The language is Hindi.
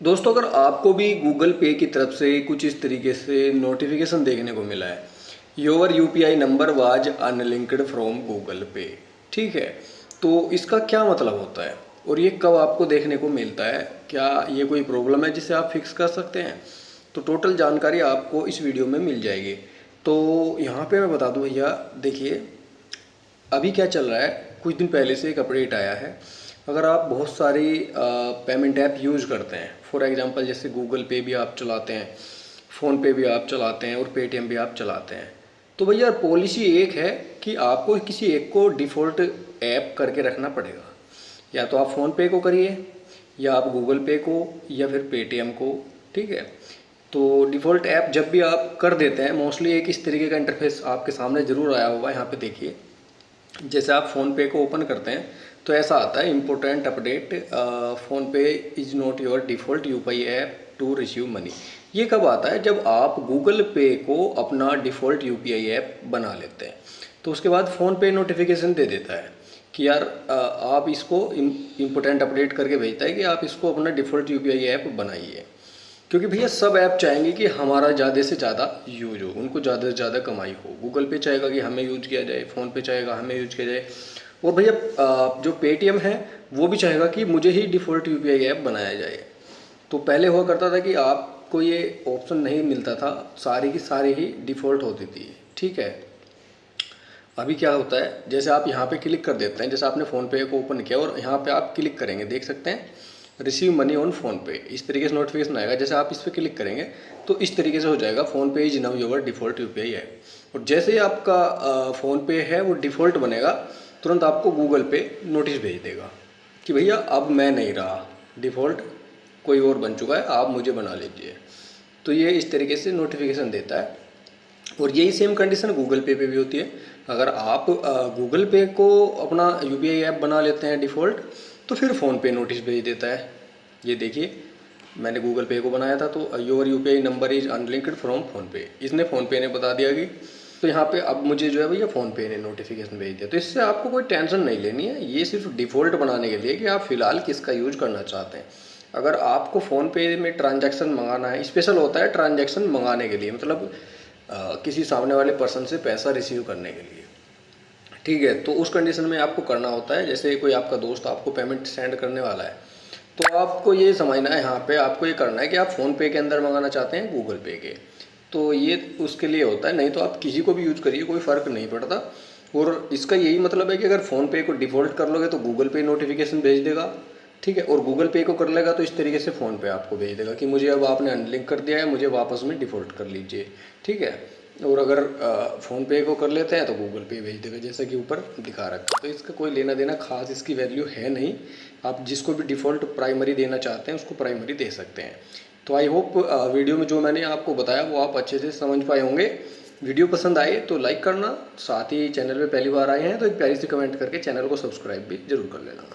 दोस्तों, अगर आपको भी गूगल पे की तरफ से कुछ इस तरीके से नोटिफिकेशन देखने को मिला है, your UPI number was unlinked from Google पे, ठीक है, तो इसका क्या मतलब होता है और ये कब आपको देखने को मिलता है? क्या ये कोई प्रॉब्लम है जिसे आप फिक्स कर सकते हैं? तो टोटल जानकारी आपको इस वीडियो में मिल जाएगी। तो यहाँ पे मैं बता दूं भैया, देखिए अभी क्या चल रहा है, कुछ दिन पहले से एक अपडेट आया है। अगर आप बहुत सारी पेमेंट ऐप यूज़ करते हैं, फॉर एग्जांपल जैसे गूगल पे भी आप चलाते हैं, फ़ोन पे भी आप चलाते हैं और पेटीएम भी आप चलाते हैं, तो भैया पॉलिसी एक है कि आपको किसी एक को डिफ़ॉल्ट ऐप करके रखना पड़ेगा। या तो आप फ़ोन पे को करिए, या आप गूगल पे को, या फिर पेटीएम को, ठीक है। तो डिफ़ॉल्ट ऐप जब भी आप कर देते हैं, मोस्टली एक इस तरीके का इंटरफेस आपके सामने ज़रूर आया होगा। यहाँ पे देखिए, जैसे आप फ़ोन पे को ओपन करते हैं तो ऐसा आता है, important update, PhonePe is not your default UPI app to receive money. ये कब आता है? जब आप गूगल पे को अपना डिफ़ॉल्ट यूपीआई ऐप बना लेते हैं, तो उसके बाद फ़ोन पे नोटिफिकेशन दे देता है कि यार आप इसको इम्पोर्टेंट अपडेट करके भेजता है कि आप इसको अपना डिफ़ॉल्ट यूपीआई ऐप बनाइए। क्योंकि भैया सब ऐप चाहेंगे कि हमारा ज़्यादा से ज़्यादा यूज हो, उनको ज़्यादा से ज़्यादा कमाई हो। गूगल पे चाहेगा कि हमें यूज किया जाए, फ़ोन पे चाहेगा हमें यूज किया जाए, और भैया जो पेटीएम है वो भी चाहेगा कि मुझे ही डिफ़ॉल्ट यूपीआई ऐप बनाया जाए। तो पहले हुआ करता था कि आपको ये ऑप्शन नहीं मिलता था, सारी की सारी ही डिफ़ॉल्ट होती थी, ठीक है। अभी क्या होता है, जैसे आप यहाँ पे क्लिक कर देते हैं, जैसे आपने फ़ोन पे को ओपन किया और यहाँ पे आप क्लिक करेंगे, देख सकते हैं रिसीव मनी ऑन फ़ोन पे, इस तरीके से नोटिफिकेशन आएगा। जैसे आप इस पर क्लिक करेंगे तो इस तरीके से हो जाएगा, फ़ोन पे is now your default UPI है। और जैसे ही आपका फ़ोन पे है वो डिफ़ॉल्ट बनेगा, तुरंत आपको गूगल पे नोटिस भेज देगा कि भैया अब मैं नहीं रहा, डिफ़ॉल्ट कोई और बन चुका है, आप मुझे बना लीजिए। तो ये इस तरीके से नोटिफिकेशन देता है। और यही सेम कंडीशन गूगल पे भी होती है। अगर आप गूगल पे को अपना यूपीआई ऐप बना लेते हैं डिफ़ॉल्ट, तो फिर फ़ोन पे नोटिस भेज देता है। ये देखिए, मैंने गूगल पे को बनाया था तो your UPI number is unlinked from phone पे, इसने फ़ोन पे ने बता दिया कि, तो यहाँ पे अब मुझे जो है भैया फ़ोन पे ने नोटिफिकेशन भेज दिया। तो इससे आपको कोई टेंशन नहीं लेनी है, ये सिर्फ डिफ़ॉल्ट बनाने के लिए कि आप फ़िलहाल किसका यूज करना चाहते हैं। अगर आपको फ़ोन पे में ट्रांजैक्शन मंगाना है, स्पेशल होता है ट्रांजैक्शन मंगाने के लिए, मतलब किसी सामने वाले पर्सन से पैसा रिसीव करने के लिए, ठीक है। तो उस कंडीशन में आपको करना होता है, जैसे कोई आपका दोस्त आपको पेमेंट सेंड करने वाला है, तो आपको ये समझना है, यहाँ पे आपको ये करना है कि आप फ़ोन पे के अंदर मंगाना चाहते हैं गूगल पे के, तो ये उसके लिए होता है। नहीं तो आप किसी को भी यूज करिए, कोई फ़र्क नहीं पड़ता। और इसका यही मतलब है कि अगर फ़ोन पे को डिफ़ॉल्ट कर लोगे तो गूगल पे नोटिफिकेशन भेज देगा, ठीक है, और गूगल पे को कर लेगा तो इस तरीके से फ़ोन पे आपको भेज देगा कि मुझे अब आपने अनलिंक कर दिया है, मुझे वापस में डिफ़ॉल्ट कर लीजिए, ठीक है। और अगर फ़ोन पे को कर लेते हैं तो गूगल पे भेज देगा, जैसा कि ऊपर दिखा रखा है। तो इसका कोई लेना देना खास इसकी वैल्यू है नहीं, आप जिसको भी डिफ़ॉल्ट प्राइमरी देना चाहते हैं उसको प्राइमरी दे सकते हैं। तो आई होप वीडियो में जो मैंने आपको बताया वो आप अच्छे से समझ पाए होंगे। वीडियो पसंद आए तो लाइक करना, साथ ही चैनल पे पहली बार आए हैं तो एक प्यारी सी कमेंट करके चैनल को सब्सक्राइब भी जरूर कर लेना।